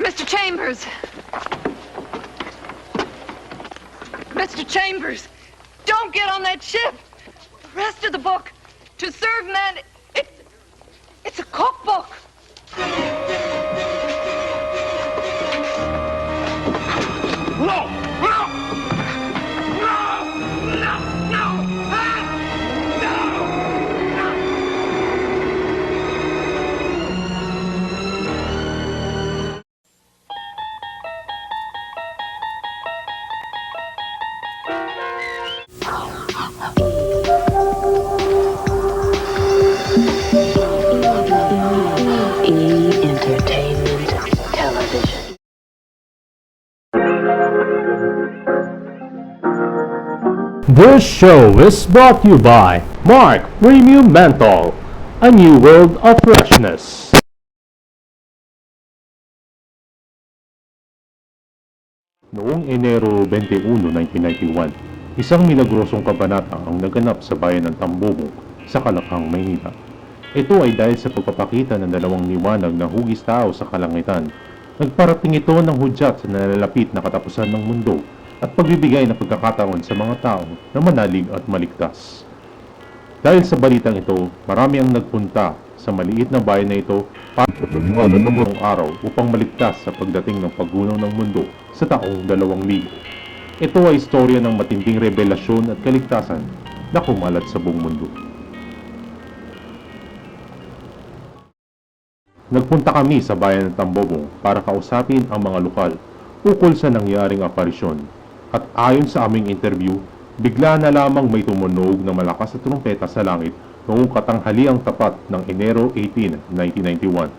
Mr. Chambers! Mr. Chambers! Don't get on that ship! The rest of the book, To Serve Man, it's a cookbook! No! No! No! No! No! Ah! No! Entertainment Television. This show is brought to you by Mark Premium Menthol, a new world of freshness. Noong Enero 21, 1991, isang milagrosong kabanata ang naganap sa bayan ng Tambobong sa Kalakhang, Maynila. Ito ay dahil sa pagpapakita ng dalawang liwanag na hugis tao sa kalangitan. Nagparating ito ng hudyat sa nalalapit na katapusan ng mundo at pagbibigay ng pagkakataon sa mga tao na manalig at maligtas. Dahil sa balitang ito, marami ang nagpunta sa maliit na bayan na ito para sa ng araw upang maligtas sa pagdating ng paggunaw ng mundo sa taong 2000. Ito ay istorya ng matinding revelasyon at kaligtasan na kumalat sa buong mundo. Nagpunta kami sa bayan ng Tambobong para kausapin ang mga lokal ukol sa nangyaring aparisyon. At ayon sa aming interview, bigla na lamang may tumunog na malakas na trumpeta sa langit noong katanghaliang tapat ng Enero 18, 1991.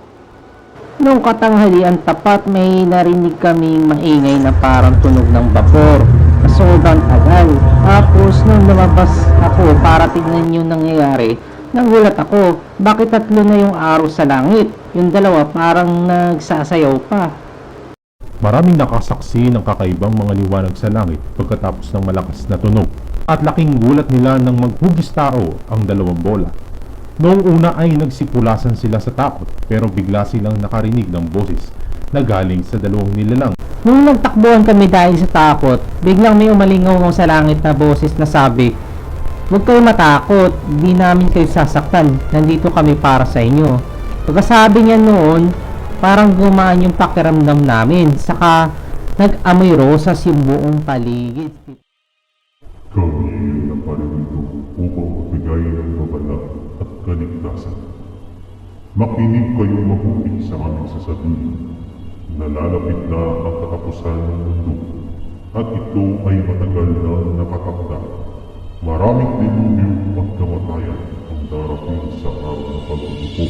Noong katanghalian tapat may narinig kaming maingay na parang tunog ng vapor na sobrang tagal. Tapos nung lumabas ako para tignan yung nangyayari, nagulat ako, bakit tatlo na yung araw sa langit? Yung dalawa parang nagsasayaw pa. Maraming nakasaksi ng kakaibang mga liwanag sa langit pagkatapos ng malakas na tunog. At laking gulat nila nang maghugis tao ang dalawang bola. Noong una ay nagsipulasan sila sa takot pero bigla silang nakarinig ng boses na galing sa dalawang nilalang. Nung nagtakbuhan kami dahil sa takot, biglang may umalingaw sa langit na boses na sabi, "Huwag kayo matakot, di namin kayo sasaktan, nandito kami para sa inyo." Pagkasabi niya noon, parang gumaan yung pakiramdam namin, saka nag-amoy rosas yung buong paligid. Kami ay naparito upang magbigay ng babala at kaligtasan. Makinig kayong mabuti sa aming sasabihin. Nalalapit na ang katapusan ng mundo at ito ay matagal na nakatakda. Maraming dilubyo at kamatayan ang darating sa araw ng pagbubuko.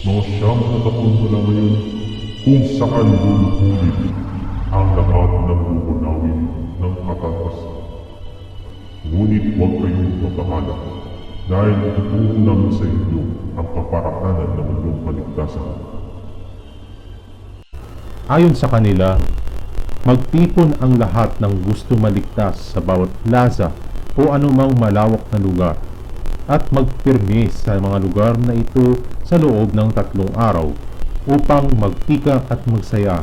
Mga siyam na taon mula ngayon kung saan lulukunin ang lahat ng lumunawin ng katapusan. Ngunit huwag kayong mabahala dahil ituturo namin sa inyo ang kaparaanan ng inyong kaligtasan. Ayon sa kanila, magtipon ang lahat ng gusto maligtas sa bawat plaza o anumang malawak na lugar at magpirmi sa mga lugar na ito sa loob ng 3 araw upang magtika at magsaya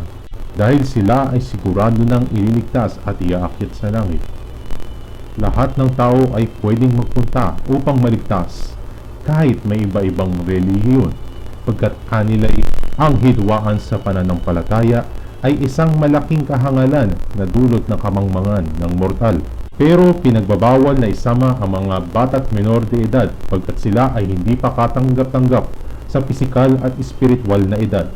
dahil sila ay sigurado nang ililigtas at iaakyat sa langit. Lahat ng tao ay pwedeng magpunta upang maligtas kahit may iba-ibang relihiyon pagkat kanila'y ang hidwaan sa pananampalataya ay isang malaking kahangalan na dulot ng kamangmangan ng mortal. Pero pinagbabawal na isama ang mga bata't menor de edad pagkat sila ay hindi pa katanggap-tanggap sa pisikal at espiritual na edad.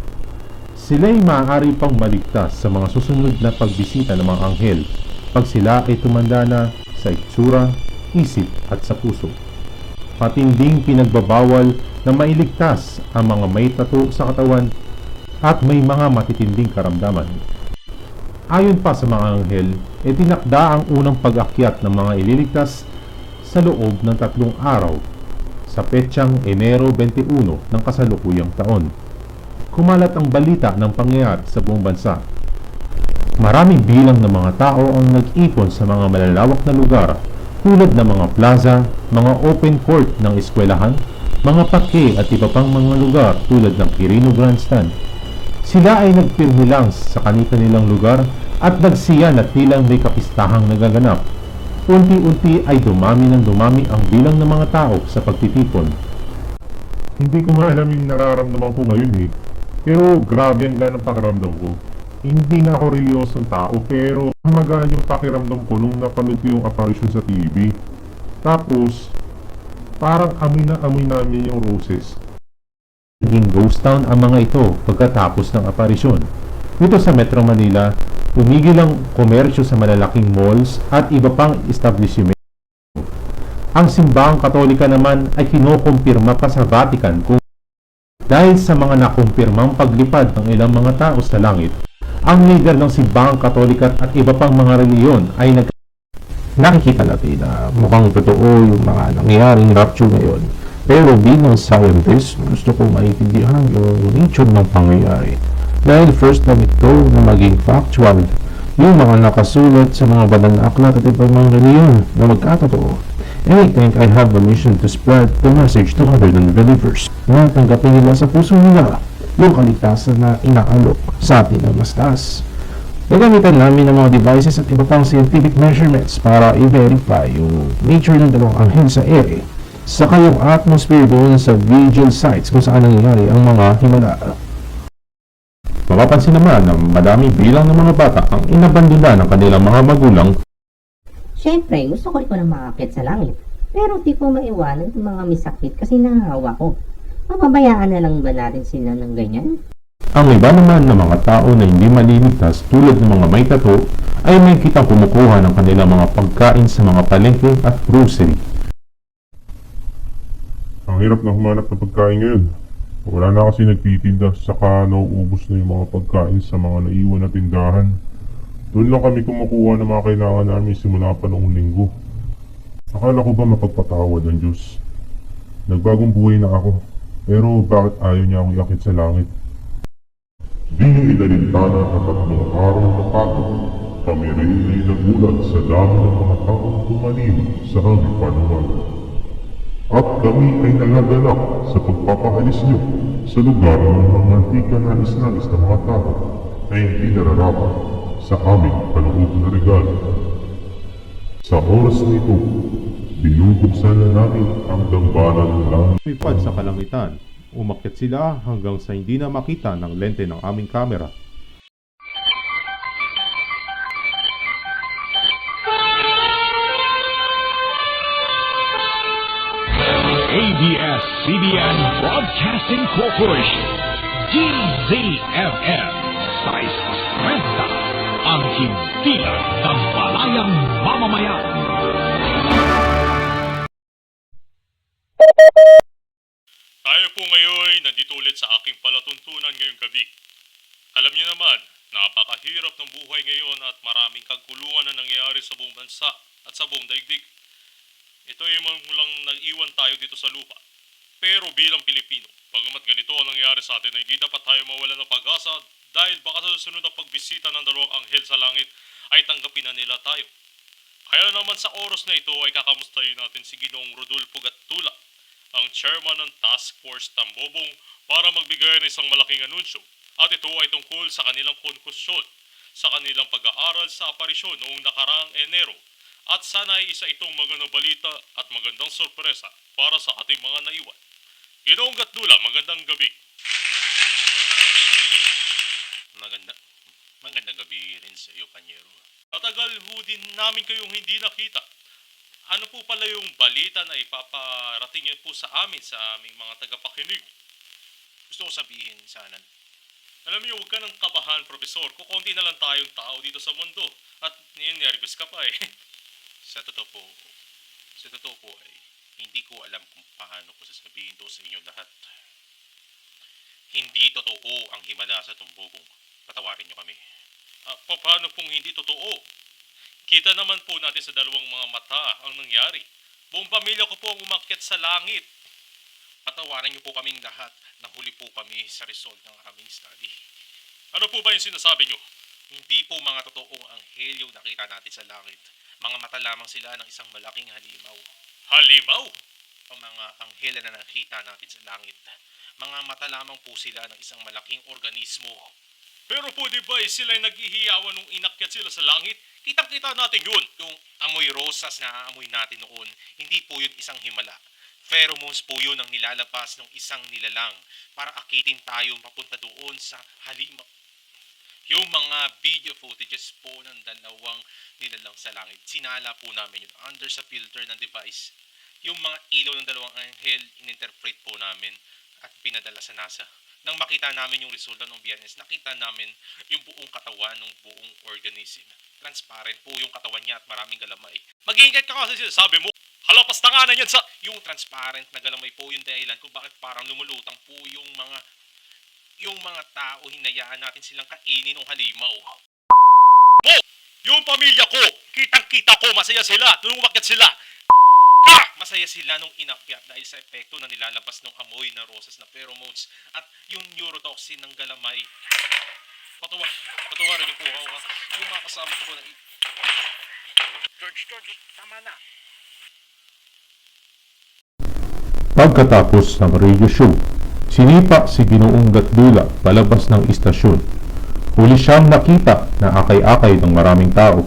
Sila'y maaari pang maligtas sa mga susunod na pagbisita ng mga anghel pag sila ay tumanda na sa itsura, isip at sa puso. Matinding pinagbabawal na mailigtas ang mga may tattoo sa katawan at may mga matitinding karamdaman. Ayon pa sa mga anghel, tinakda ang unang pag-akyat ng mga ililigtas sa loob ng 3 araw sa petsang Enero 21 ng kasalukuyang taon. Kumalat ang balita ng pangyayari sa buong bansa. Maraming bilang ng mga tao ang nag-ipon sa mga malalawak na lugar tulad ng mga plaza, mga open court ng eskwelahan, mga parke at iba pang mga lugar tulad ng Quirino Grandstand. Sila ay nagpirmi lang sa kanilang lugar at nagsiya na tilang may kapistahang nagaganap. Unti-unti ay dumami ng dumami ang bilang ng mga tao sa pagtitipon. Hindi ko nga alam yung nararamdaman ko ngayon eh. Pero grabe ang ganang pakiramdam ko. Hindi na ako reliyosong tao pero magaan yung pakiramdam ko nung napanood ko yung apparition sa TV. Tapos, parang amoy na amoy namin yung roses. Naging ghost town ang mga ito pagkatapos ng aparisyon. Dito sa Metro Manila, tumigil ang komersyo sa malalaking malls at iba pang establishment. Ang simbahang Katolika naman ay kinokumpirma pa sa Vatican kung dahil sa mga nakumpirmang paglipad ng ilang mga tao sa langit, ang leader ng simbahang Katolika at iba pang mga reliyon ay Nakikita natin na mukhang totoo yung mga nangyayaring rapture ngayon. Pero bilang scientist, gusto ko maintindihan yung nature ng pangyayari. Dahil first time ito na maging factual, yung mga nakasulat sa mga banal na aklat at ibang mga reliyon na magkatotoo. And I think I have a mission to spread the message to other non-believers na tanggapin nila sa puso nila yung kaligtasan na inaalok sa atin ng mas taas. Gagamitan namin ng mga devices at iba pang scientific measurements para i-verify yung nature ng dalawang anghel sa ere saka yung atmosphere doon sa vigil sites kung saan nangyayari ang mga himala. mapapansin naman na madami bilang ng mga bata ang inabandona ng kanilang mga magulang. Siyempre, gusto ko rin na makakit sa langit. Pero di ko maiwanan yung mga misakit kasi nahahawa ko. Mapabayaan na lang ba natin sila ng ganyan? Ang iba naman ng mga tao na hindi maliligtas tulad ng mga may tato ay may kitang kumukuha ng kanilang mga pagkain sa mga palengke at grocery. Ang hirap na humanap ng pagkain ngayon. Wala na kasi nagtitinda, saka nauubos na yung mga pagkain sa mga naiwan na tindahan. Doon lang kami kumukuha ng mga kailangan namin simula pa noong linggo. Akala ko ba mapagpatawad ng Diyos? Nagbagong buhay na ako, pero bakit ayaw niya akong iakit sa langit? Di niyo inalintana ang 3 araw na pagod. Kami rin ay nagulat sa dami ng mga taong tumanim sa aming panuwagan. At kami ay nagagalak sa pagpapaalis niyo sa lugar ng mga di ka nais-nais na mga tao na hindi nararapat sa aming paloob na regalo. Sa oras na ito, binubuksan na namin ang dambana ng langit. Lumipad sa kalangitan, umakyat sila hanggang sa hindi na makita ng lente ng aming kamera. ABS-CBN Broadcasting Corporation, DZFM, sa 30, ang himpilan ng malayang mamamayan. Tayo po ngayon nandito ulit sa aking palatuntunan ngayong gabi. Alam niyo naman, napakahirap ng buhay ngayon at maraming kaguluhan na nangyayari sa buong bansa at sa buong daigdig. Ito ay lang nag-iwan tayo dito sa lupa. Pero bilang Pilipino, pagamat ganito ang nangyayari sa atin, ay hindi dapat tayo mawala ng pag-asa dahil baka sa susunod na pagbisita ng 2 anghel sa langit ay tanggapin na nila tayo. Kaya naman sa oras na ito ay kakamustahin natin si Ginoong Rodolfo Gatdula, ang chairman ng Task Force Tambobong, para magbigay ng isang malaking anunsyo. At ito ay tungkol sa kanilang konkusyon, sa kanilang pag-aaral sa aparisyon noong nakaraang Enero. At sana ay isa itong magandang balita at magandang sorpresa para sa ating mga naiwan. Ginoong Gatdula, magandang gabi. Magandang gabi rin sa iyo, Panyero. Matagal ho din namin kayong hindi nakita. Ano po pala yung balita na ipaparating niyo po sa amin, sa aming mga tagapakinig? Gusto ko sabihin sana. Alam niyo, huwag ka nang kabahan, Profesor. Kukunti na lang tayong tao dito sa mundo. At nervous ka pa eh. Sa totoo po ay hindi ko alam kung paano ko sasabihin to sa inyo lahat. Hindi totoo ang himala sa tumbogong. Patawarin niyo kami. Paano pong hindi totoo? Kita naman po natin sa dalawang mga mata ang nangyari. Buong pamilya ko po ang umakyat sa langit. Patawarin niyo po kaming lahat. Nahuli po kami sa result ng aming study. Ano po ba yung sinasabi niyo? Hindi po mga totoong anghel yung nakita natin sa langit. Mga mata lamang sila ng isang malaking halimaw. Halimaw? Ang mga anghel na nakita natin sa langit Mga mata lamang po sila ng isang malaking organismo. Pero po di ba sila'y naghihiyawan nung inakyat sila sa langit? Kitang-kita natin yun. Yung amoy rosas na aamoy natin noon, hindi po yun isang himala. Pheromones po yun ang nilalabas ng isang nilalang para akitin tayo papunta doon sa halimaw. Yung mga video footages po ng dalawang nilalang sa langit, sinala po namin yun under sa filter ng device. Yung mga ilaw ng dalawang anghel, ininterpret po namin at pinadala sa NASA. Nang makita namin yung resulta ng Biyernes, nakita namin yung buong katawan ng buong organism. Transparent po yung katawan niya at maraming galamay. Mag-iingat ka kasi sinasabi mo. Halapas tanganan yan sa... Yung transparent na galamay po yung dahilan kung bakit parang lumulutang po yung mga tao, hinayaan natin silang kainin ng halimaw. Mo! Yung pamilya ko! Kitang-kita ko! Masaya sila! Nung umakyat sila! Masaya sila nung inakyat dahil sa epekto na nilalabas ng amoy na rosas na pheromones at yung neurotoxin ng galamay. Patawarin niyo po ako. Yung mga kasama ko po na... George, tama na. Pagkatapos ng radio show, sinipa si Ginoong Gatdula palabas ng istasyon. Huli siyang nakita na akay-akay ng maraming tao